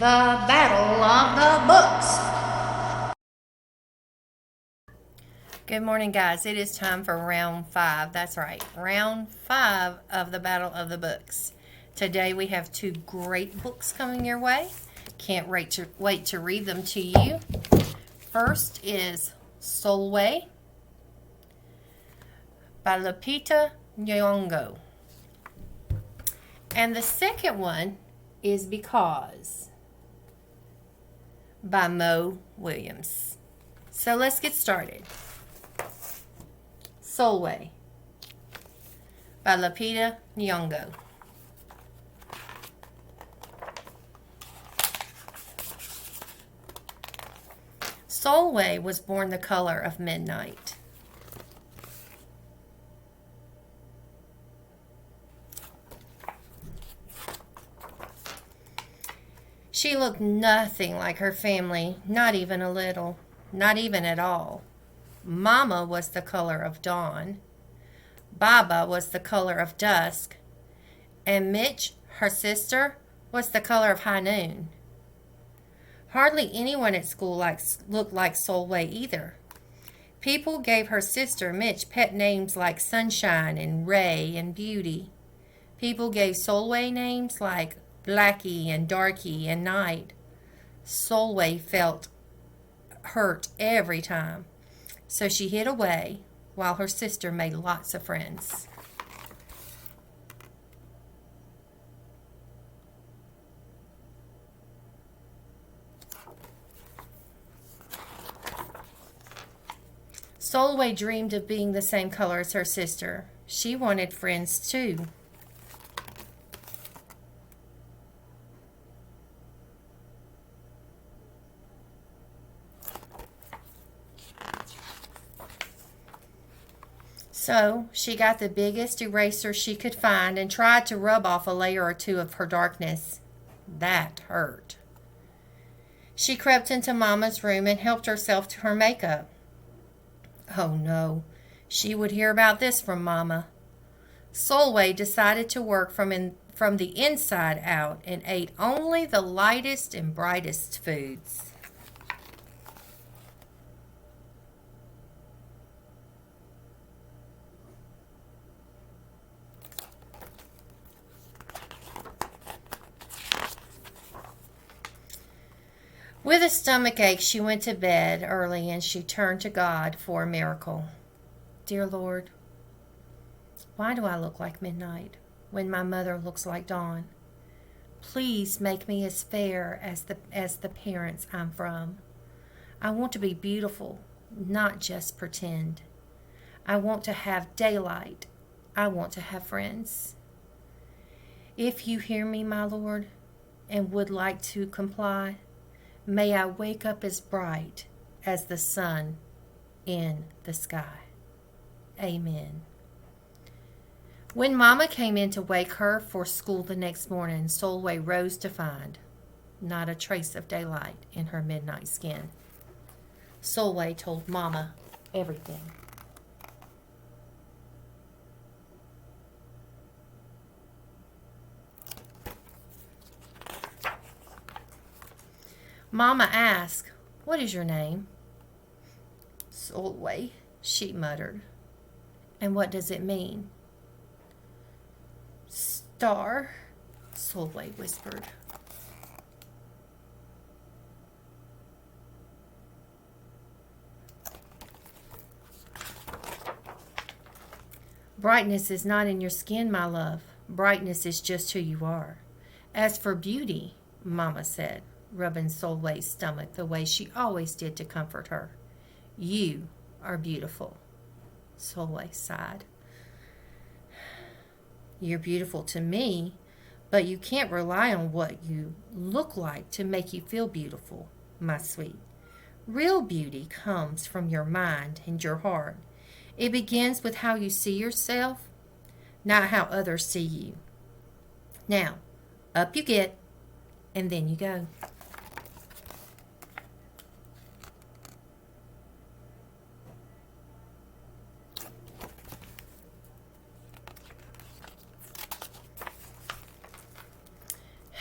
The Battle of the Books. Good morning, guys. It is time for round 5. That's right, round 5 of the Battle of the Books. Today we have 2 great books coming your way. Can't wait to read them to you. First is Sulwe by Lupita Nyong'o. And the second one is Because by Mo Williams. So let's get started. Sulwe by Lupita Nyong'o. Sulwe was born the color of midnight. She looked nothing like her family, not even a little, not even at all. Mama was the color of dawn. Baba was the color of dusk. And Mitch, her sister, was the color of high noon. Hardly anyone at school looked like Sulwe either. People gave her sister Mitch pet names like Sunshine and Ray and Beauty. People gave Sulwe names like Blackie and Darky and Night. Sulwe felt hurt every time, so she hid away while her sister made lots of friends. Sulwe dreamed of being the same color as her sister. She wanted friends too. So she got the biggest eraser she could find and tried to rub off a layer or two of her darkness. That hurt. She crept into Mama's room and helped herself to her makeup. Oh no, she would hear about this from Mama. Sulwe decided to work from the inside out and ate only the lightest and brightest foods. With a stomach ache, she went to bed early and she turned to God for a miracle. Dear Lord, why do I look like midnight when my mother looks like dawn? Please make me as fair as the parents I'm from. I want to be beautiful, not just pretend. I want to have daylight. I want to have friends. If you hear me, my Lord, and would like to comply, may I wake up as bright as the sun in the sky. Amen. When Mama came in to wake her for school the next morning, Sulwe rose to find not a trace of daylight in her midnight skin. Sulwe told Mama everything. Mama asked, "What is your name?" "Sulwe," she muttered. "And what does it mean?" "Star," Sulwe whispered. "Brightness is not in your skin, my love. Brightness is just who you are. As for beauty," Mama said, rubbing Sulwe's stomach the way she always did to comfort her, "you are beautiful." Sulwe sighed. "You're beautiful to me, but you can't rely on what you look like to make you feel beautiful, my sweet. Real beauty comes from your mind and your heart. It begins with how you see yourself, not how others see you. Now, up you get, and then you go."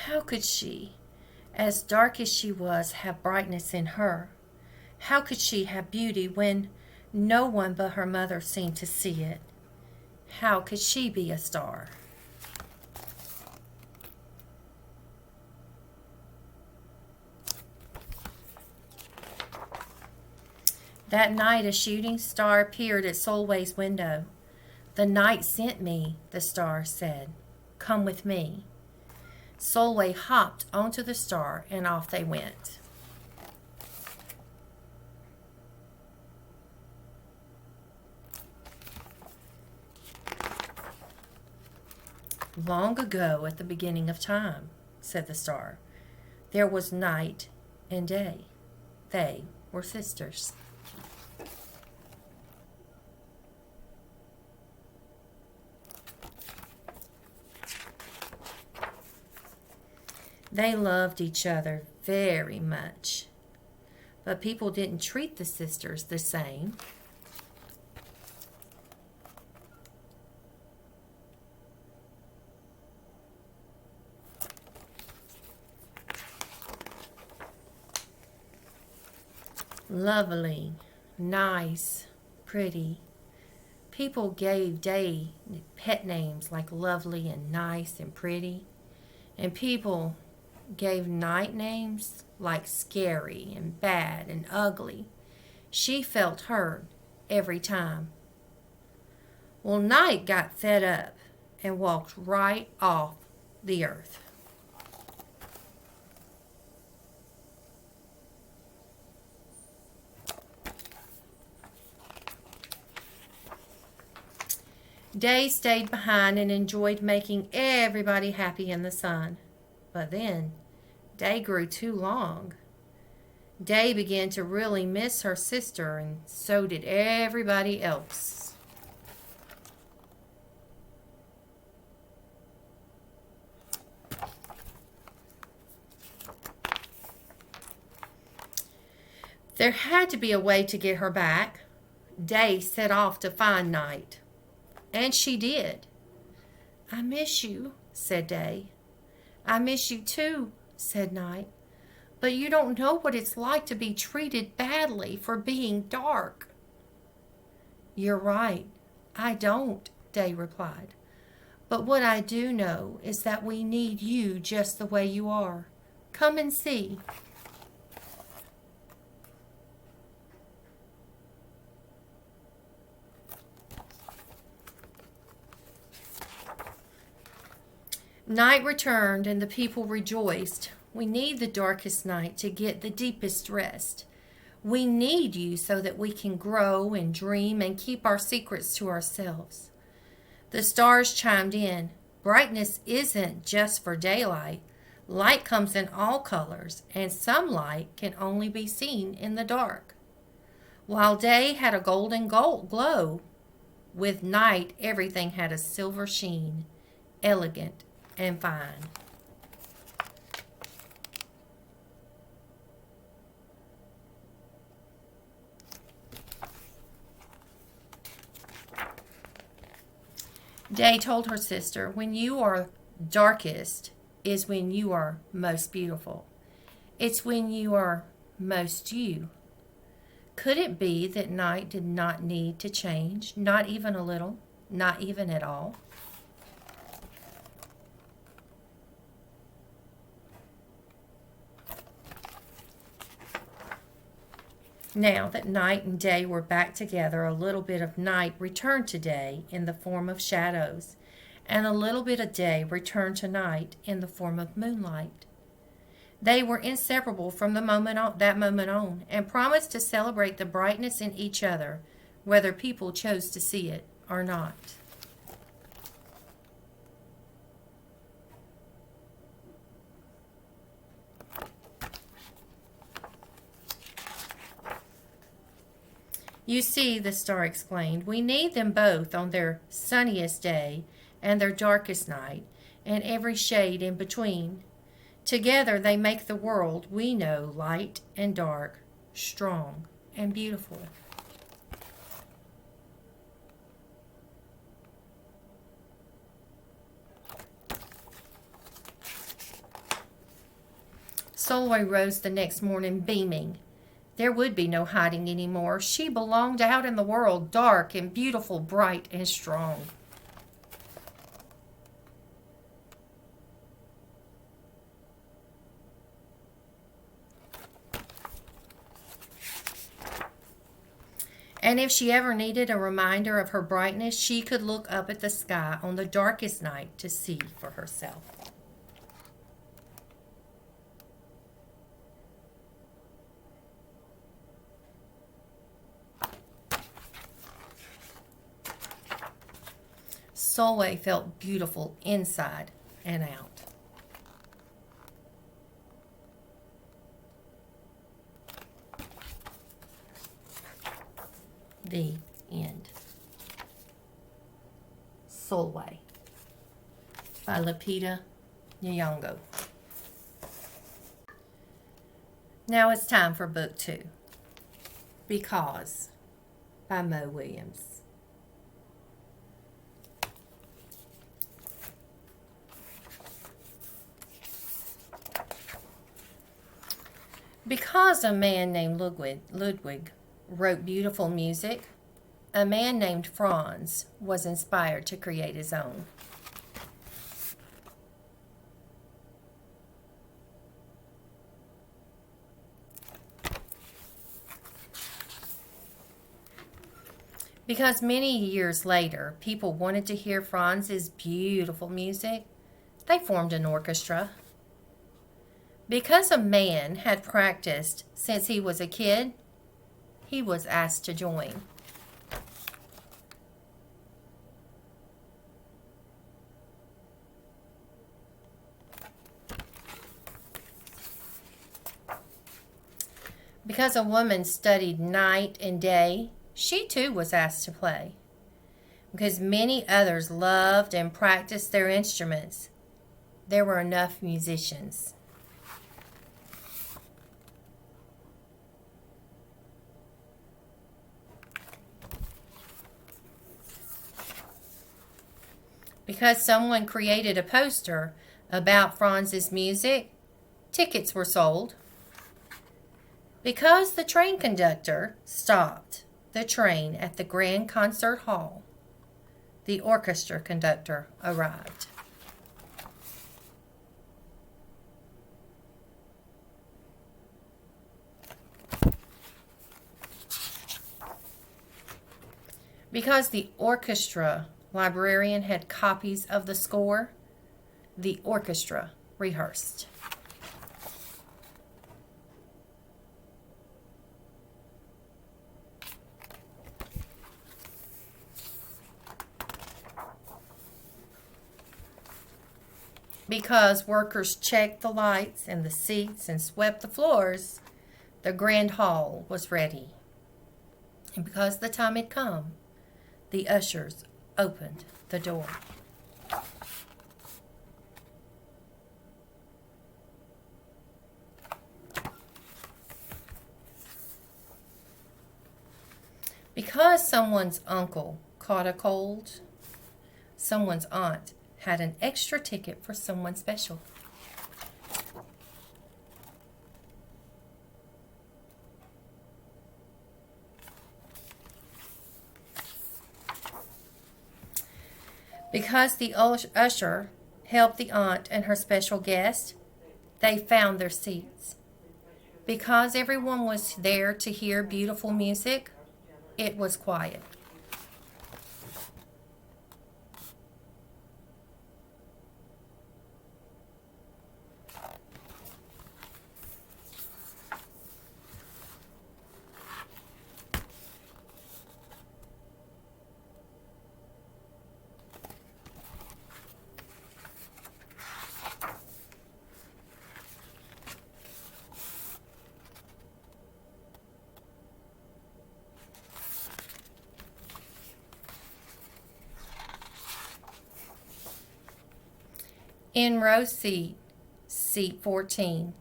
How could she, As dark as she was, have brightness in her. How could she have beauty when no one but her mother seemed to see it? How could she be a star? That night a shooting star appeared at Sulwe's window. "The night sent me," the star said. "Come with me." Sulwe hopped onto the star and off they went. "Long ago, at the beginning of time," said the star, "there was night and day. They were sisters." They loved each other very much, but people didn't treat the sisters the same. Lovely, nice, pretty. People gave Day pet names like lovely and nice and pretty, and people gave Night names like scary and bad and ugly. She felt hurt every time. Well, Night got fed up and walked right off the earth. Day stayed behind and enjoyed making everybody happy in the sun. But then Day grew too long. Day began to really miss her sister, and so did everybody else. There had to be a way to get her back. Day set off to find Night. And she did. "I miss you," said Day. "I miss you too," said Night. "But you don't know what it's like to be treated badly for being dark." "You're right. I don't," Day replied. "But what I do know is that we need you just the way you are. Come and see." Night returned and the people rejoiced. "We need the darkest night to get the deepest rest. We need you so that we can grow and dream and keep our secrets to ourselves." The stars chimed in. Brightness isn't just for daylight. Light comes in all colors, and some light can only be seen in the dark. While day had a golden glow, with night everything had a silver sheen, elegant and fine. Day told her sister, "When you are darkest is when you are most beautiful. It's when you are most you." Could it be that Night did not need to change, not even a little, not even at all? Now that Night and Day were back together, a little bit of Night returned to Day in the form of shadows, and a little bit of Day returned to Night in the form of moonlight. They were inseparable from that moment on, and promised to celebrate the brightness in each other, whether people chose to see it or not. "You see," the star explained, "we need them both on their sunniest day and their darkest night, and every shade in between. Together they make the world we know light and dark, strong and beautiful." Sulwe rose the next morning beaming. There would be no hiding anymore. She belonged out in the world, dark and beautiful, bright and strong. And if she ever needed a reminder of her brightness, she could look up at the sky on the darkest night to see for herself. Sulwe felt beautiful inside and out. The end. Sulwe by Lupita Nyong'o. Now it's time for book 2. Because by Mo Williams. Because a man named Ludwig wrote beautiful music, a man named Franz was inspired to create his own. Because many years later, people wanted to hear Franz's beautiful music, they formed an orchestra. Because a man had practiced since he was a kid, he was asked to join. Because a woman studied night and day, she too was asked to play. Because many others loved and practiced their instruments, there were enough musicians. Because someone created a poster about Franz's music, tickets were sold. Because the train conductor stopped the train at the Grand Concert Hall, the orchestra conductor arrived. Because the orchestra librarian had copies of the score, the orchestra rehearsed. Because workers checked the lights and the seats and swept the floors, the grand hall was ready. And because the time had come, the ushers opened the door. Because someone's uncle caught a cold, someone's aunt had an extra ticket for someone special. Because the usher helped the aunt and her special guest, they found their seats. Because everyone was there to hear beautiful music, it was quiet. In row seat 14,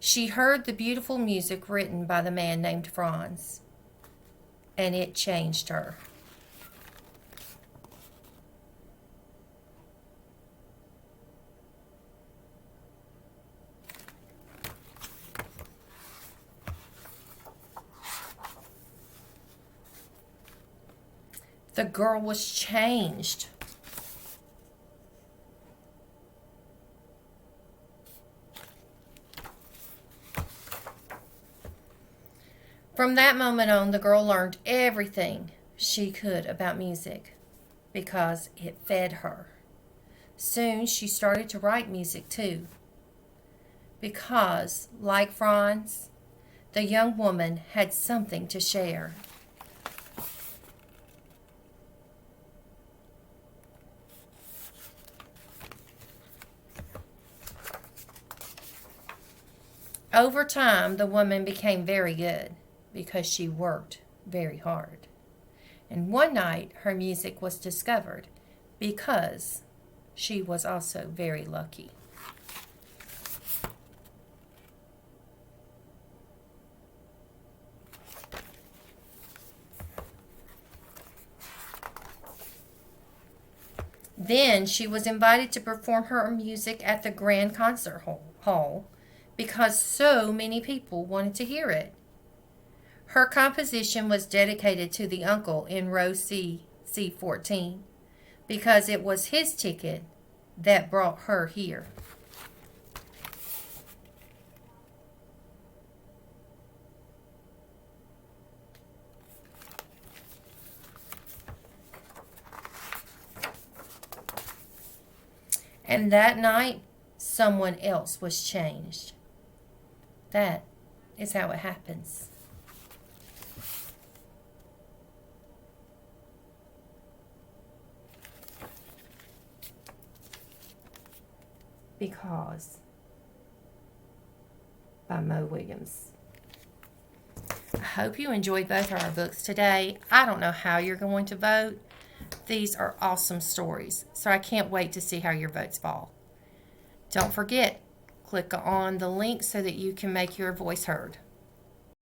she heard the beautiful music written by the man named Franz, and it changed her. The girl was changed. From that moment on, the girl learned everything she could about music because it fed her. Soon she started to write music too because, like Franz, the young woman had something to share. Over time, the woman became very good because she worked very hard. And one night, her music was discovered because she was also very lucky. Then she was invited to perform her music at the Grand Concert Hall because so many people wanted to hear it. Her composition was dedicated to the uncle in row C14 because it was his ticket that brought her here. And that night, someone else was changed. That is how it happens. Because by Mo Williams. I hope you enjoyed both of our books today. I don't know how you're going to vote. These are awesome stories, so I can't wait to see how your votes fall. Don't forget, click on the link so that you can make your voice heard.